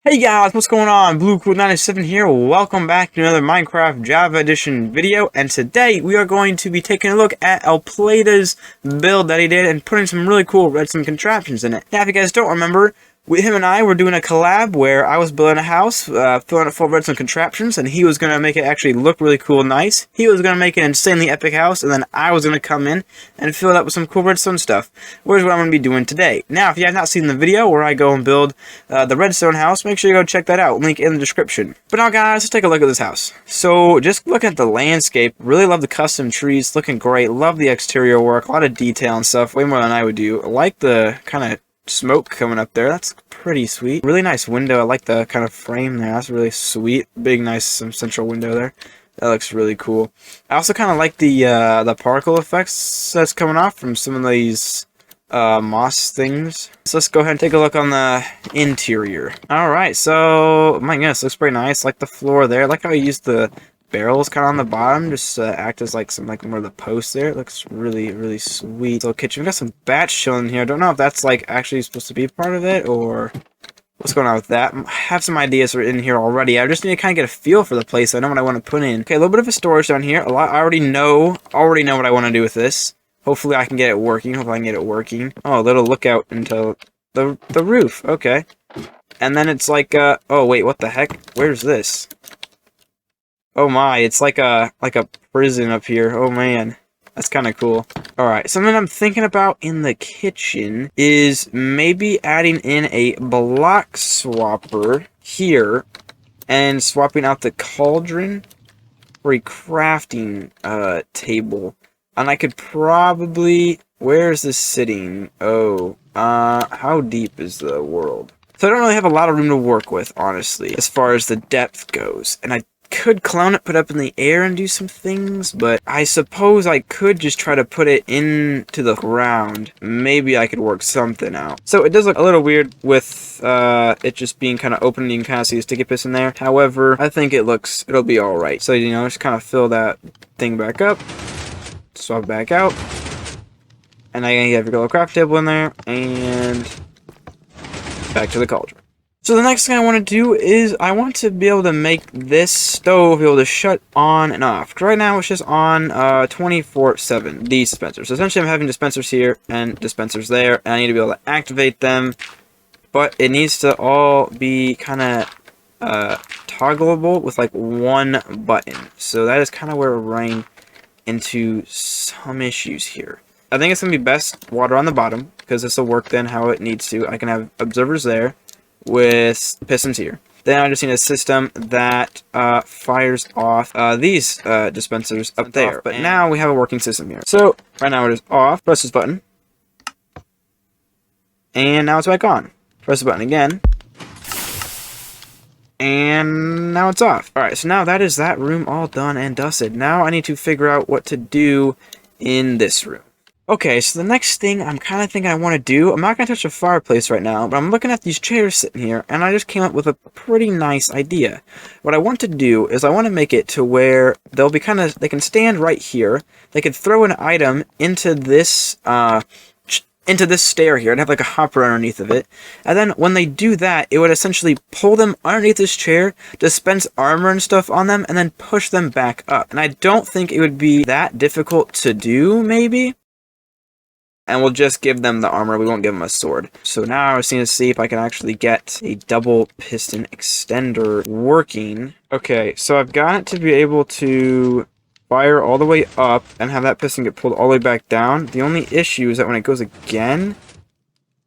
Hey guys, what's going on? BlueCool97 here. Welcome back to another Minecraft Java Edition video. And today we are going to be taking a look at Apleda's build that he did and putting some really cool redstone contraptions in it. Now, if you guys don't remember, him and I were doing a collab where I was building a house, filling it full of redstone contraptions, and he was going to make it actually look really cool and nice. He was going to make an insanely epic house, and then I was going to come in and fill it up with some cool redstone stuff, which is what I'm going to be doing today. Now, if you have not seen the video where I go and build the redstone house, make sure you go check that out. Link in the description. But now, guys, let's take a look at this house. So, just look at the landscape. Really love the custom trees. Looking great. Love the exterior work. A lot of detail and stuff. Way more than I would do. I like the kind of smoke coming up there. That's pretty sweet. Really nice window. I like the kind of frame there. That's really sweet. Big, nice central window there. That looks really cool. I also kind of like the particle effects that's coming off from some of these moss things. So let's go ahead and take a look on the interior. Alright, so my goodness, looks pretty nice. Like the floor there. I like how he used the barrels kind of on the bottom just to act as like some more of the posts there. It looks really sweet. Little kitchen. We got some bats chilling here. I don't know if that's like actually supposed to be part of it or what's going on with that. I have some ideas in here already. I just need to kind of get a feel for the place. I know what I want to put in. Okay, a little bit of a storage down here. I already know what I want to do with this. Hopefully I can get it working. Oh, a little lookout into the roof. Okay. And then it's like oh wait, what the heck? Where's this? Oh my, it's like a prison up here. Oh man. That's kind of cool. Alright, something I'm thinking about in the kitchen is maybe adding in a block swapper here and swapping out the cauldron for a crafting table. And I could probably... Where is this sitting? Oh, how deep is the world? So I don't really have a lot of room to work with, honestly, as far as the depth goes. And I could clone it, put it up in the air and do some things, but I suppose I could just try to put it into the ground. Maybe I could work something out. So it does look a little weird with it just being kind of open and you can kind of see the sticky piston there. However, I think it'll be alright. So, you know, just kind of fill that thing back up, swap back out, and now you have your little craft table in there, and back to the cauldron. So the next thing I want to do is I want to be able to make this stove be able to shut on and off. Because right now it's just on 24/7, these dispensers. So essentially I'm having dispensers here and dispensers there, and I need to be able to activate them. But it needs to all be kind of toggleable with like one button. So that is kind of where we're running into some issues here. I think it's going to be best water on the bottom, because this will work then how it needs to. I can have observers there with pistons here. Then I just need a system that fires off these dispensers up there. But now we have a working system here. So right now it is off. Press this button. And now it's back on. Press the button again. And now it's off. Alright, so now that is that room all done and dusted. Now I need to figure out what to do in this room. Okay, so the next thing I'm kind of thinking I want to do, I'm not going to touch the fireplace right now, but I'm looking at these chairs sitting here, and I just came up with a pretty nice idea. What I want to do is I want to make it to where they'll be they can stand right here, they could throw an item into this stair here and have like a hopper underneath of it, and then when they do that, it would essentially pull them underneath this chair, dispense armor and stuff on them, and then push them back up. And I don't think it would be that difficult to do, maybe. And we'll just give them the armor, we won't give them a sword. So now I was going to see if I can actually get a double piston extender working. Okay, so I've got it to be able to fire all the way up and have that piston get pulled all the way back down. The only issue is that when it goes again,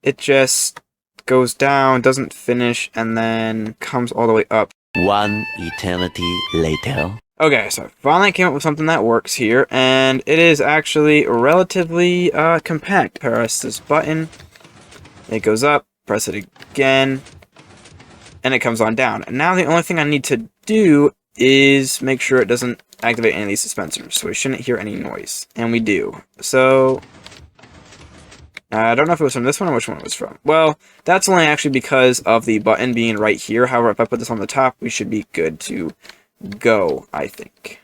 it just goes down, doesn't finish, and then comes all the way up. One eternity later. Okay, so I finally came up with something that works here, and it is actually relatively compact. Press this button, it goes up, press it again, and it comes on down. And now the only thing I need to do is make sure it doesn't activate any of these dispensers, so we shouldn't hear any noise. And we do. So I don't know if it was from this one or which one it was from. Well, that's only actually because of the button being right here. However, if I put this on the top, we should be good to go, I think.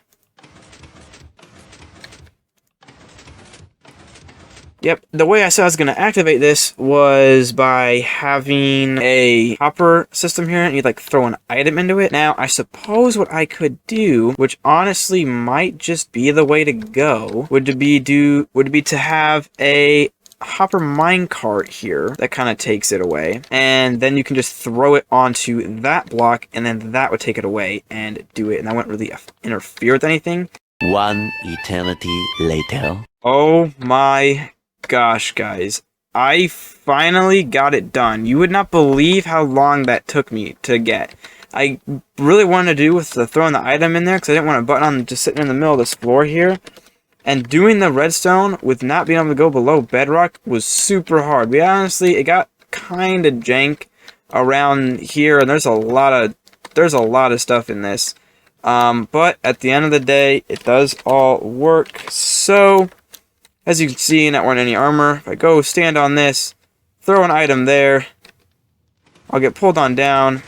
Yep, the way I said I was going to activate this was by having a hopper system here, and you'd like throw an item into it. Now, I suppose what I could do, which honestly might just be the way to go, would be to have a hopper minecart here that kind of takes it away, and then you can just throw it onto that block, and then that would take it away and do it, and that wouldn't really interfere with anything. One eternity later. Oh my gosh, guys. I finally got it done. You would not believe how long that took me to get. I really wanted to do with throwing the item in there because I didn't want a button on just sitting in the middle of this floor here. And doing the redstone with not being able to go below bedrock was super hard. It got kind of jank around here, and there's a lot of stuff in this. But at the end of the day, it does all work. So, as you can see, not wearing any armor. If I go stand on this, throw an item there, I'll get pulled on down.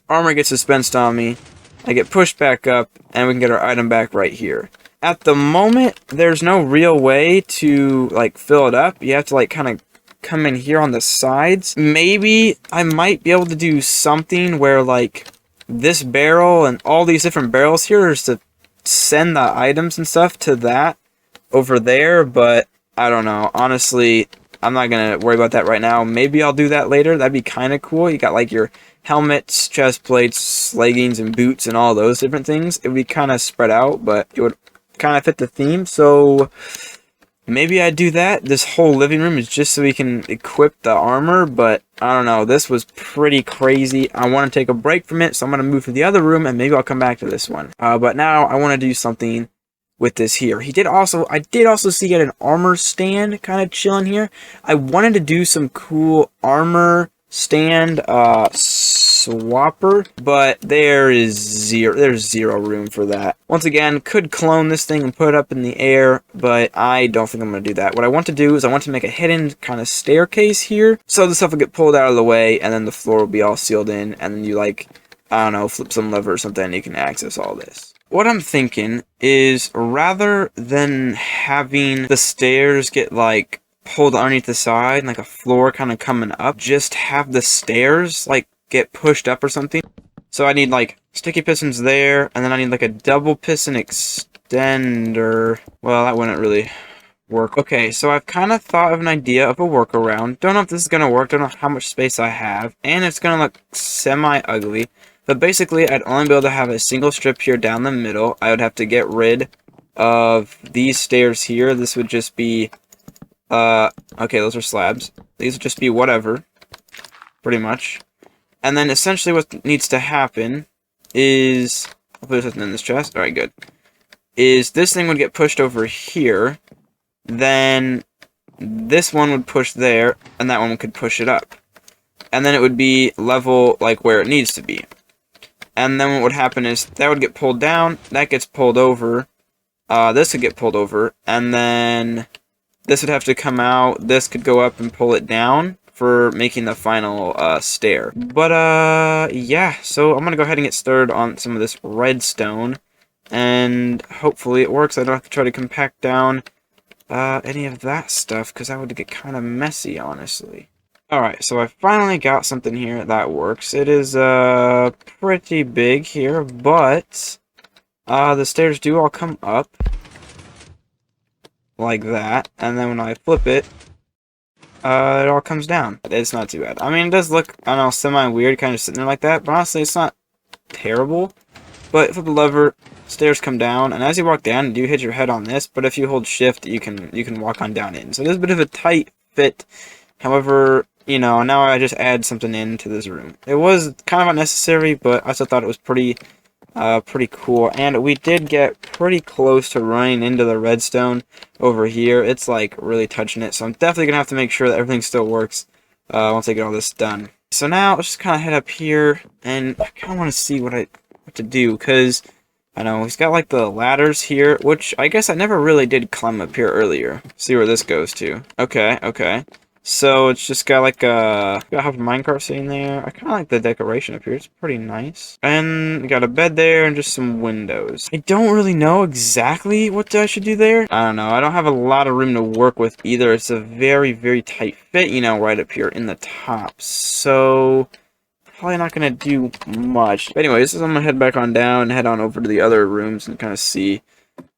Armor gets dispensed on me. I get pushed back up, and we can get our item back right here. At the moment, there's no real way to, like, fill it up. You have to, like, kind of come in here on the sides. Maybe I might be able to do something where, like, this barrel and all these different barrels here is to send the items and stuff to that over there, but I don't know. Honestly, I'm not going to worry about that right now. Maybe I'll do that later. That'd be kind of cool. You got, like, your helmets, chest plates, leggings, and boots, and all those different things. It would be kind of spread out, but it would kind of fit the theme, so maybe I do that. This whole living room is just so we can equip the armor, but I don't know. This was pretty crazy. I want to take a break from it, so I'm going to move to the other room, and maybe I'll come back to this one. But now I want to do something with this here. I did also see an armor stand kind of chilling here. I wanted to do some cool armor stand swapper, but there's zero room for that. Once again, could clone this thing and put it up in the air, but I don't think I'm going to do that. What I want to do is I want to make a hidden kind of staircase here, so the stuff will get pulled out of the way, and then the floor will be all sealed in, and then you, like, I don't know, flip some lever or something, and you can access all this. What I'm thinking is, rather than having the stairs get, like, pulled underneath the side, and, like, a floor kind of coming up, just have the stairs, like, get pushed up or something. So I need, like, sticky pistons there, and then I need, like, a double piston extender. Well, that wouldn't really work. Okay, so I've kind of thought of an idea of a workaround. Don't know if this is going to work, don't know how much space I have, and it's going to look semi-ugly. But basically, I'd only be able to have a single strip here down the middle. I would have to get rid of these stairs here. This would just be, okay, those are slabs. These would just be whatever, pretty much. And then essentially what needs to happen is, I'll put something in this chest. Alright, good. Is this thing would get pushed over here. Then this one would push there, and that one could push it up. And then it would be level, like, where it needs to be. And then what would happen is that would get pulled down, that gets pulled over, this could get pulled over, and then this would have to come out, this could go up and pull it down for making the final stair. But yeah, so I'm gonna go ahead and get started on some of this redstone, and hopefully it works. I don't have to try to compact down any of that stuff, because that would get kind of messy, honestly. Alright, so I finally got something here that works. It is pretty big here, but the stairs do all come up like that, and then when I flip it, it all comes down. It's not too bad. I mean, it does look, I don't know, semi-weird kind of sitting there like that, but honestly, it's not terrible. But flip the lever, stairs come down, and as you walk down, you do hit your head on this, but if you hold shift, you can walk on down in. So it is a bit of a tight fit. However, you know, now I just add something into this room. It was kind of unnecessary, but I still thought it was pretty cool. And we did get pretty close to running into the redstone over here. It's like really touching it, so I'm definitely gonna have to make sure that everything still works once I get all this done. So now let's just kind of head up here, and I kind of want to see what to do, because I know he's got like the ladders here, which I guess I never really did climb up here earlier. See where this goes to. Okay. So it's just got like a Minecraft sitting there. I kind of like the decoration up here. It's pretty nice. And we got a bed there and just some windows. I don't really know exactly what I should do there. I don't know. I don't have a lot of room to work with either. It's a very, very tight fit, you know, right up here in the top. So probably not going to do much. But anyways, I'm going to head back on down and head on over to the other rooms and kind of see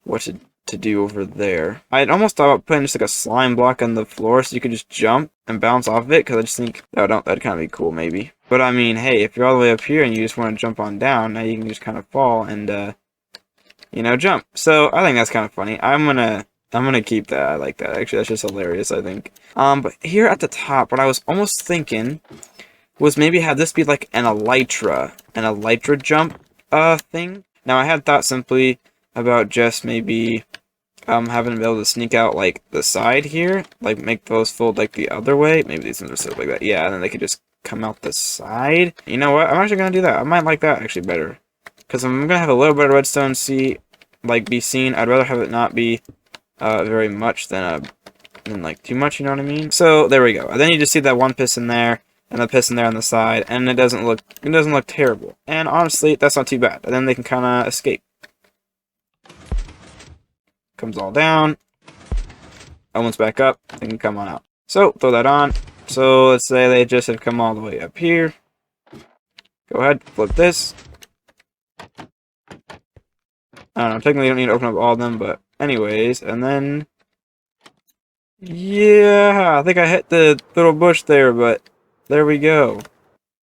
what to do over there. I'd almost thought about putting just like a slime block on the floor so you could just jump and bounce off of it, because I just think that'd kind of be cool maybe. But I mean, hey, if you're all the way up here and you just want to jump on down, now you can just kind of fall and you know, jump. So I think that's kind of funny. I'm gonna keep that. I like that. Actually, that's just hilarious, I think. But here at the top, what I was almost thinking was maybe have this be like an elytra jump thing. Now I had thought simply about just maybe having to be able to sneak out like the side here, like make those fold like the other way. Maybe these ones are set like that. Yeah, and then they could just come out the side. You know what? I'm actually gonna do that. I might like that actually better, because I'm gonna have a little bit of redstone be seen. I'd rather have it not be very much than like too much. You know what I mean? So there we go. And then you just see that one piston there and the piston there on the side, and it doesn't look terrible. And honestly, that's not too bad. And then they can kind of escape. Comes all down, opens back up, they can come on out. So, throw that on. So, let's say they just have come all the way up here. Go ahead, flip this. I don't know, technically you don't need to open up all of them, but anyways, and then... yeah, I think I hit the little bush there, but there we go.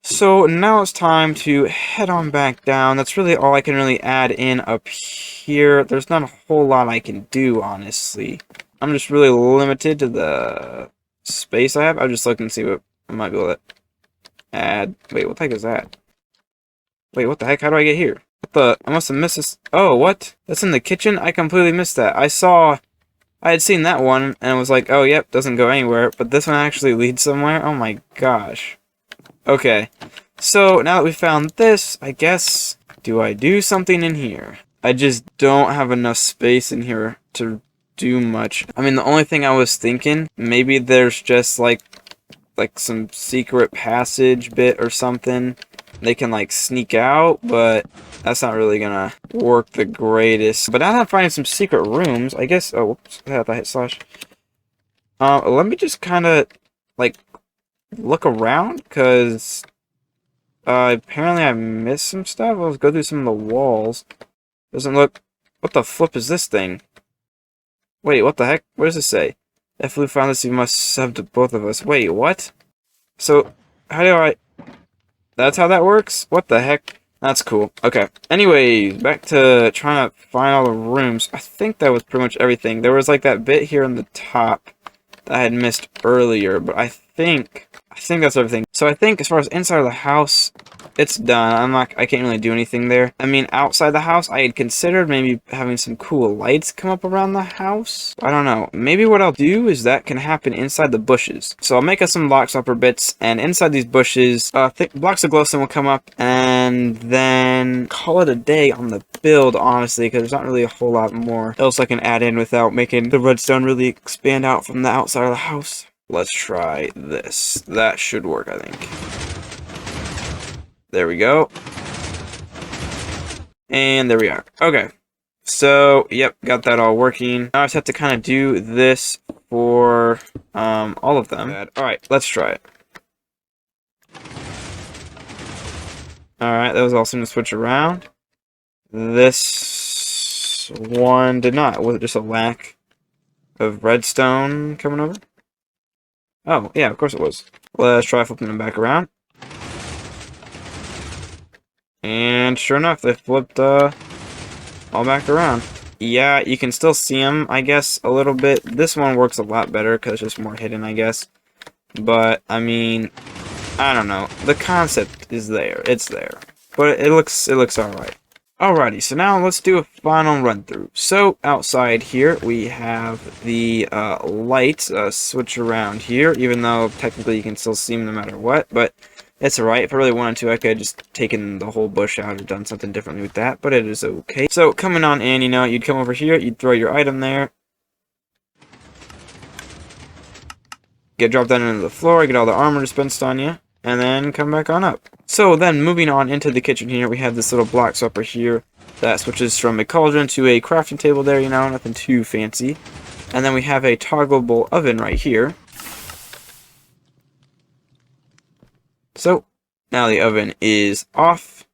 So now it's time to head on back down. That's really all I can really add in up here. There's not a whole lot I can do, honestly. I'm just really limited to the space I have. I'm just looking to see what I might be able to add. Wait, what the heck is that? Wait, what the heck? How do I get here? What the? I must have missed this. Oh, what? That's in the kitchen? I completely missed that. I had seen that one, and I was like, oh, yep, doesn't go anywhere. But this one actually leads somewhere? Oh my gosh. Okay, so now that we found this, I guess, do I do something in here? I just don't have enough space in here to do much. I mean, the only thing I was thinking, maybe there's just like some secret passage bit or something. They can like sneak out, but that's not really gonna work the greatest. But now that I'm finding some secret rooms, I guess, oh, whoops, I had to hit slash. Let me just kind of like look around, because apparently I missed some stuff. Let's go through some of the walls. Doesn't look... what the flip is this thing? Wait, what the heck? What does it say? If we found this, you must sub to both of us. Wait, what? So, how do I... that's how that works? What the heck? That's cool. Okay. Anyways, back to trying to find all the rooms. I think that was pretty much everything. There was like that bit here on the top that I had missed earlier, but I think that's everything. So I think as far as inside of the house, it's done. I can't really do anything there. I mean, outside the house, I had considered maybe having some cool lights come up around the house. I don't know. Maybe what I'll do is that can happen inside the bushes. So I'll make us some block stopper bits, and inside these bushes, blocks of glowstone will come up, and then call it a day on the build, honestly, because there's not really a whole lot more else I can add in without making the redstone really expand out from the outside of the house. Let's try this. That should work, I think. There we go. And there we are. Okay. So, yep, got that all working. Now I just have to kind of do this for all of them. Alright, let's try it. Alright, that was awesome to switch around. This one did not. Was it just a lack of redstone coming over? Oh, yeah, of course it was. Let's try flipping them back around. And sure enough, they flipped all back around. Yeah, you can still see them, I guess, a little bit. This one works a lot better because it's just more hidden, I guess. But, I mean, I don't know. The concept is there. It's there. But it looks alright. Alrighty, so now let's do a final run through. So outside here we have the lights switch around here, even though technically you can still see them no matter what, but it's alright. If I really wanted to, I could have just taken the whole bush out or done something differently with that, but it is okay. So coming on in, you know, you'd come over here, you'd throw your item there. get dropped down into the floor, get all the armor dispensed on you, and then come back on up. So then moving on into the kitchen here, we have this little block swapper here that switches from a cauldron to a crafting table there, you know, nothing too fancy. And then we have a toggleable oven right here. So now the oven is off.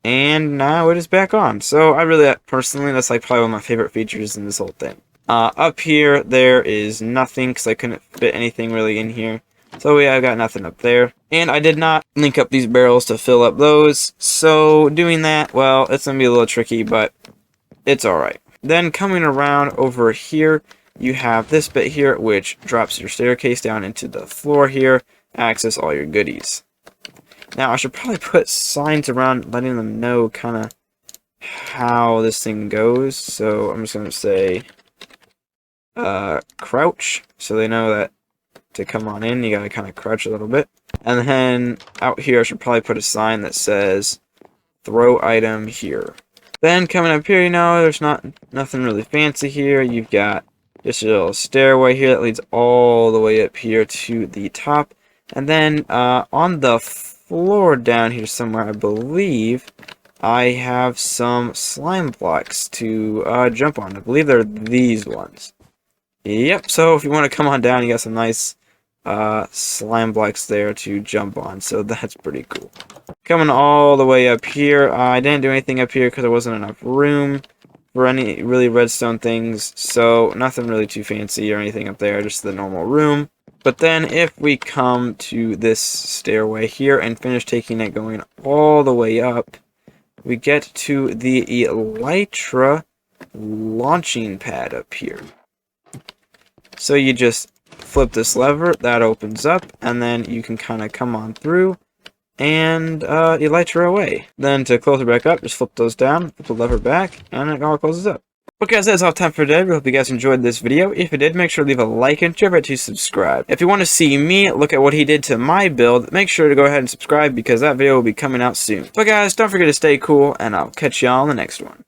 And now it is back on. So I really, personally, that's like probably one of my favorite features in this whole thing. Up here, there is nothing because I couldn't fit anything really in here. So yeah, I've got nothing up there. And I did not link up these barrels to fill up those. So doing that, well, it's going to be a little tricky, but it's alright. Then coming around over here, you have this bit here, which drops your staircase down into the floor here. Access all your goodies. Now, I should probably put signs around letting them know kind of how this thing goes. So I'm just going to say crouch, so they know that to come on in, you got to kind of crouch a little bit. And then out here, I should probably put a sign that says throw item here. Then coming up here, you know, there's nothing really fancy here. You've got just a little stairway here that leads all the way up here to the top. And then on the floor down here somewhere, I believe, I have some slime blocks to jump on. I believe they're these ones. Yep, so if you want to come on down, you got some nice slime blocks there to jump on, so that's pretty cool. Coming all the way up here, I didn't do anything up here because there wasn't enough room for any really redstone things, so nothing really too fancy or anything up there, just the normal room. But then if we come to this stairway here and finish taking it going all the way up, we get to the Elytra Launching Pad up here. So you just flip this lever, that opens up, and then you can kind of come on through and elytra away. Then to close it back up, just flip those down, flip the lever back, and it all closes up. Okay, guys, that's all time for today. We hope you guys enjoyed this video. If you did, make sure to leave a like and don't forget to subscribe. If you want to see me look at what he did to my build, make sure to go ahead and subscribe because that video will be coming out soon. But guys, don't forget to stay cool, and I'll catch y'all in the next one.